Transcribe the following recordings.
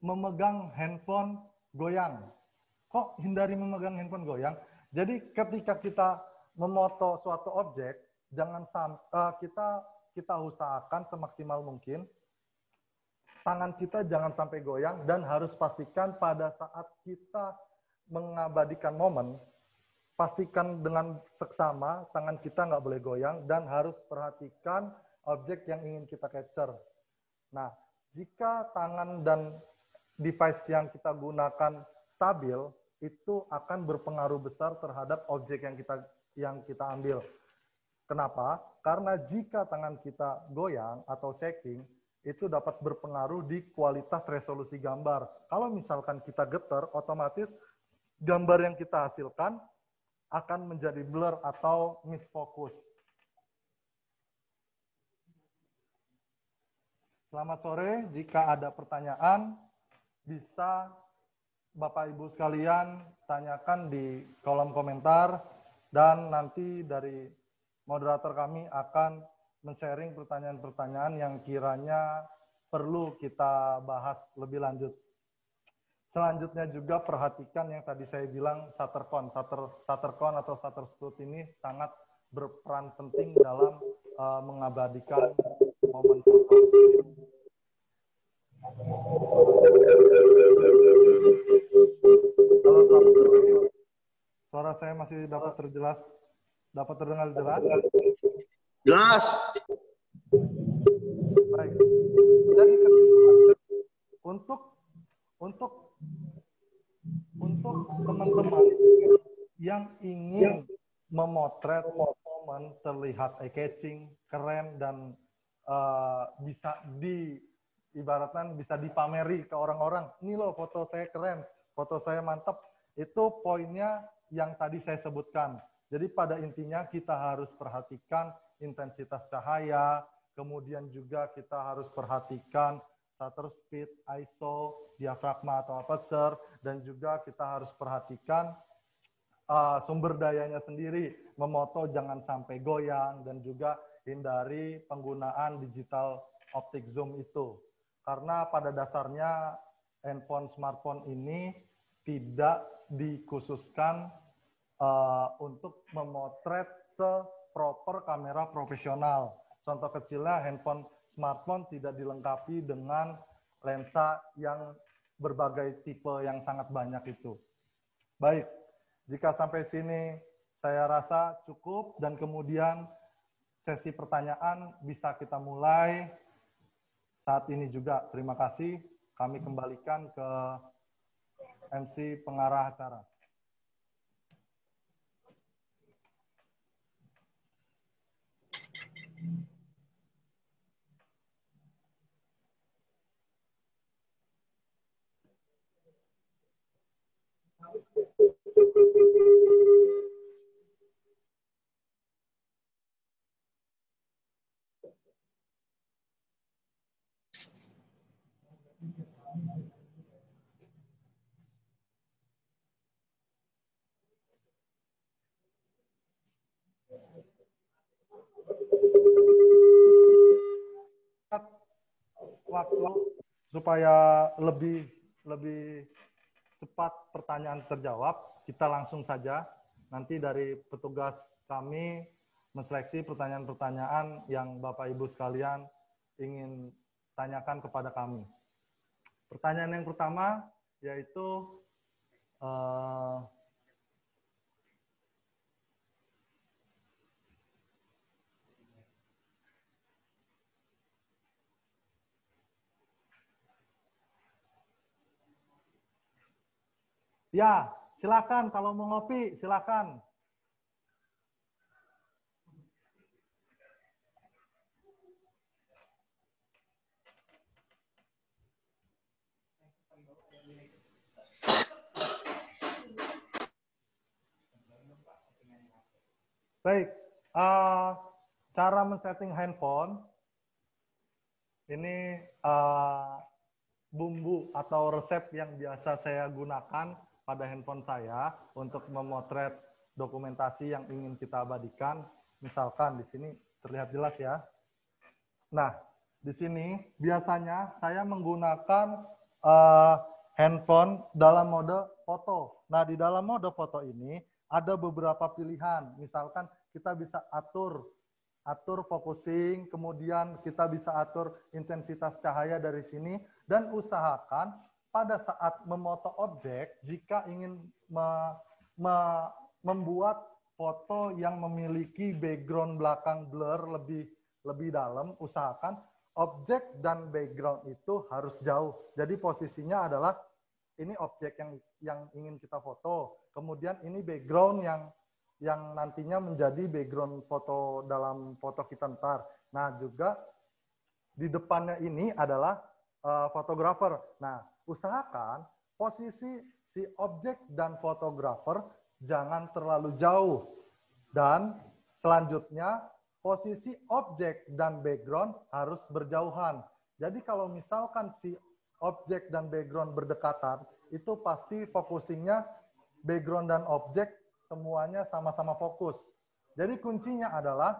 memegang handphone goyang. Kok hindari memegang handphone goyang? Jadi ketika kita memoto suatu objek, jangan kita usahakan semaksimal mungkin tangan kita jangan sampai goyang, dan harus pastikan pada saat kita mengabadikan momen, pastikan dengan seksama tangan kita nggak boleh goyang, dan harus perhatikan objek yang ingin kita capture. Nah, jika tangan dan device yang kita gunakan stabil, itu akan berpengaruh besar terhadap objek yang kita ambil. Kenapa? Karena jika tangan kita goyang atau shaking, itu dapat berpengaruh di kualitas resolusi gambar. Kalau misalkan kita getar, otomatis gambar yang kita hasilkan akan menjadi blur atau misfokus. Selamat sore, jika ada pertanyaan, bisa Bapak Ibu sekalian tanyakan di kolom komentar, dan nanti dari moderator kami akan men-sharing pertanyaan-pertanyaan yang kiranya perlu kita bahas lebih lanjut. Selanjutnya juga perhatikan yang tadi saya bilang Shuttercon. Shuttercon atau Shutterstock ini sangat berperan penting dalam mengabadikan momen foto. Halo, selamat sore. Suara saya masih dapat terdengar jelas? Jelas. Baik. Jadi untuk teman-teman yang ingin memotret momen terlihat eye-catching, keren, dan bisa ibaratkan bisa dipameri ke orang-orang. Ini loh foto saya keren, foto saya mantap. Itu poinnya yang tadi saya sebutkan. Jadi pada intinya kita harus perhatikan intensitas cahaya, kemudian juga kita harus perhatikan shutter speed, ISO, diafragma atau aperture, dan juga kita harus perhatikan sumber dayanya sendiri, memoto jangan sampai goyang, dan juga hindari penggunaan digital optic zoom itu. Karena pada dasarnya handphone smartphone ini tidak dikhususkan untuk memotret seproper kamera profesional. Contoh kecilnya handphone smartphone tidak dilengkapi dengan lensa yang berbagai tipe yang sangat banyak itu. Baik, jika sampai sini saya rasa cukup, dan kemudian sesi pertanyaan bisa kita mulai saat ini juga. Terima kasih. Kami kembalikan ke MC pengarah acara. Waktu supaya lebih cepat pertanyaan terjawab, kita langsung saja. Nanti dari petugas kami menseleksi pertanyaan-pertanyaan yang Bapak Ibu sekalian ingin tanyakan kepada kami. Pertanyaan yang pertama yaitu ya, silakan kalau mau ngopi, silakan. Baik, cara men-setting handphone ini bumbu atau resep yang biasa saya gunakan pada handphone saya untuk memotret dokumentasi yang ingin kita abadikan. Misalkan di sini terlihat jelas ya. Nah, di sini biasanya saya menggunakan uh, handphone dalam mode foto. Nah, di dalam mode foto ini ada beberapa pilihan. Misalkan kita bisa atur focusing, kemudian kita bisa atur intensitas cahaya dari sini, dan usahakan pada saat memoto objek, jika ingin membuat foto yang memiliki background belakang blur lebih dalam, usahakan objek dan background itu harus jauh. Jadi posisinya adalah ini objek yang ingin kita foto, kemudian ini background yang nantinya menjadi background foto dalam foto kita ntar. Nah, juga di depannya ini adalah fotografer. Nah, usahakan posisi si objek dan fotografer jangan terlalu jauh. Dan selanjutnya, posisi objek dan background harus berjauhan. Jadi kalau misalkan si objek dan background berdekatan, itu pasti focusingnya background dan objek semuanya sama-sama fokus. Jadi kuncinya adalah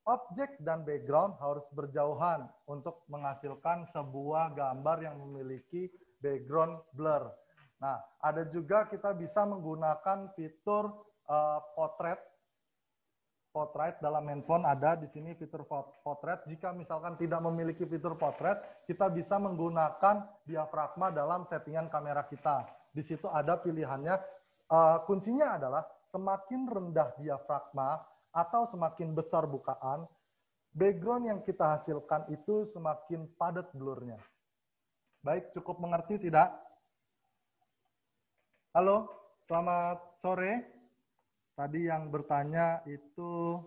objek dan background harus berjauhan untuk menghasilkan sebuah gambar yang memiliki background blur. Nah, ada juga kita bisa menggunakan fitur potret dalam handphone, ada di sini fitur potret. Jika misalkan tidak memiliki fitur potret, kita bisa menggunakan diafragma dalam settingan kamera kita. Di situ ada pilihannya. Kuncinya adalah semakin rendah diafragma atau semakin besar bukaan, background yang kita hasilkan itu semakin padat blurnya. Baik, cukup mengerti tidak? Halo, selamat sore. Tadi yang bertanya itu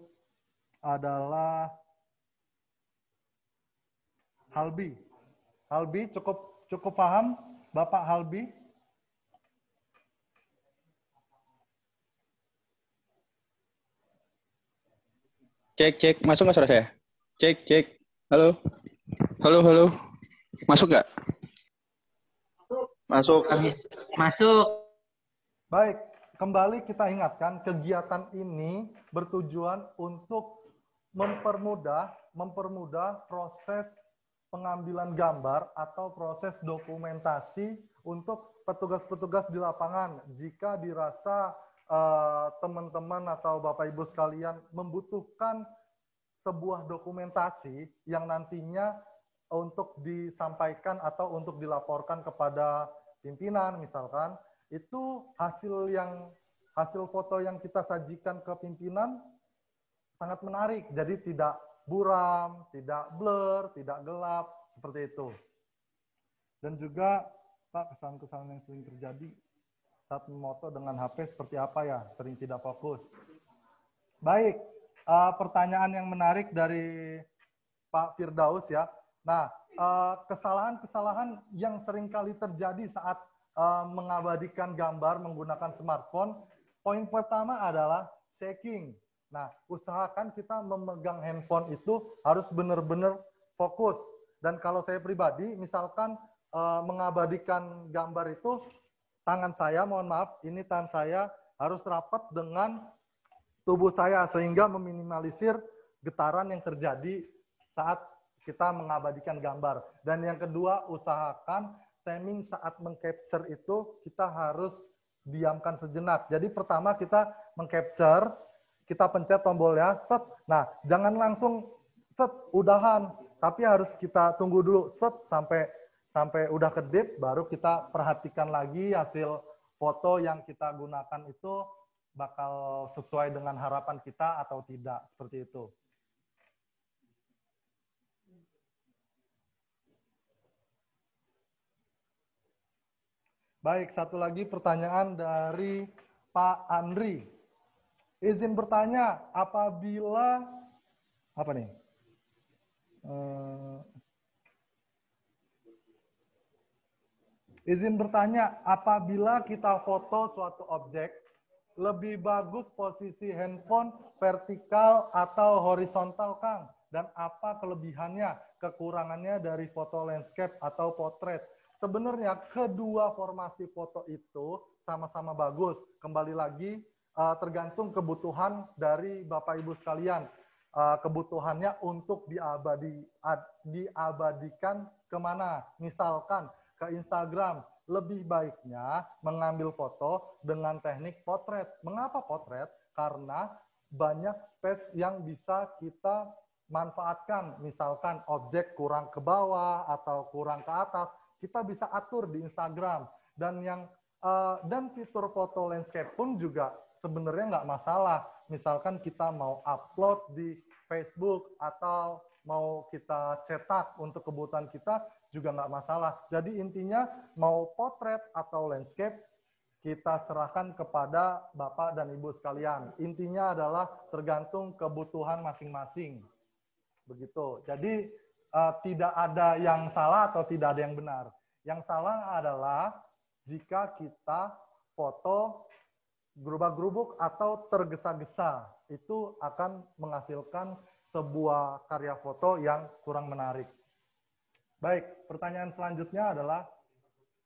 adalah Halbi. Halbi, cukup paham, Bapak Halbi? Cek, masuk nggak suara saya? Cek. Halo. Masuk nggak? Masuk. Baik, kembali kita ingatkan, kegiatan ini bertujuan untuk mempermudah proses pengambilan gambar atau proses dokumentasi untuk petugas-petugas di lapangan. Jika dirasa teman-teman atau Bapak Ibu sekalian membutuhkan sebuah dokumentasi yang nantinya untuk disampaikan atau untuk dilaporkan kepada pimpinan misalkan, itu hasil foto yang kita sajikan ke pimpinan sangat menarik. Jadi tidak buram, tidak blur, tidak gelap, seperti itu. Dan juga Pak, kesalahan-kesalahan yang sering terjadi saat memoto dengan HP seperti apa ya? Sering tidak fokus. Baik, pertanyaan yang menarik dari Pak Firdaus ya. Nah, kesalahan-kesalahan yang sering kali terjadi saat mengabadikan gambar menggunakan smartphone, poin pertama adalah shaking. Nah, usahakan kita memegang handphone itu harus benar-benar fokus. Dan kalau saya pribadi, misalkan mengabadikan gambar itu, tangan saya, mohon maaf, ini tangan saya harus rapat dengan tubuh saya sehingga meminimalisir getaran yang terjadi saat kita mengabadikan gambar. Dan yang kedua, usahakan timing saat mengcapture itu kita harus diamkan sejenak. Jadi pertama kita mengcapture, kita pencet tombol ya, set. Nah, jangan langsung set, udahan, tapi harus kita tunggu dulu set sampai udah kedip, baru kita perhatikan lagi hasil foto yang kita gunakan itu bakal sesuai dengan harapan kita atau tidak, seperti itu. Baik, satu lagi pertanyaan dari Pak Andri. Izin bertanya, apabila apa nih? Izin bertanya, apabila kita foto suatu objek, lebih bagus posisi handphone vertikal atau horizontal, Kang? Dan apa kelebihannya, kekurangannya dari foto landscape atau potret? Sebenarnya kedua formasi foto itu sama-sama bagus. Kembali lagi, tergantung kebutuhan dari Bapak Ibu sekalian. Kebutuhannya untuk diabadikan kemana? Misalkan, ke Instagram, lebih baiknya mengambil foto dengan teknik potret. Mengapa potret? Karena banyak space yang bisa kita manfaatkan. Misalkan objek kurang ke bawah atau kurang ke atas, kita bisa atur di Instagram. Dan fitur foto landscape pun juga sebenarnya nggak masalah. Misalkan kita mau upload di Facebook atau mau kita cetak untuk kebutuhan kita juga nggak masalah. Jadi intinya mau potret atau landscape kita serahkan kepada Bapak dan Ibu sekalian. Intinya adalah tergantung kebutuhan masing-masing. Begitu. Jadi tidak ada yang salah atau tidak ada yang benar. Yang salah adalah jika kita foto gerubak-gerubuk atau tergesa-gesa, itu akan menghasilkan sebuah karya foto yang kurang menarik. Baik, pertanyaan selanjutnya adalah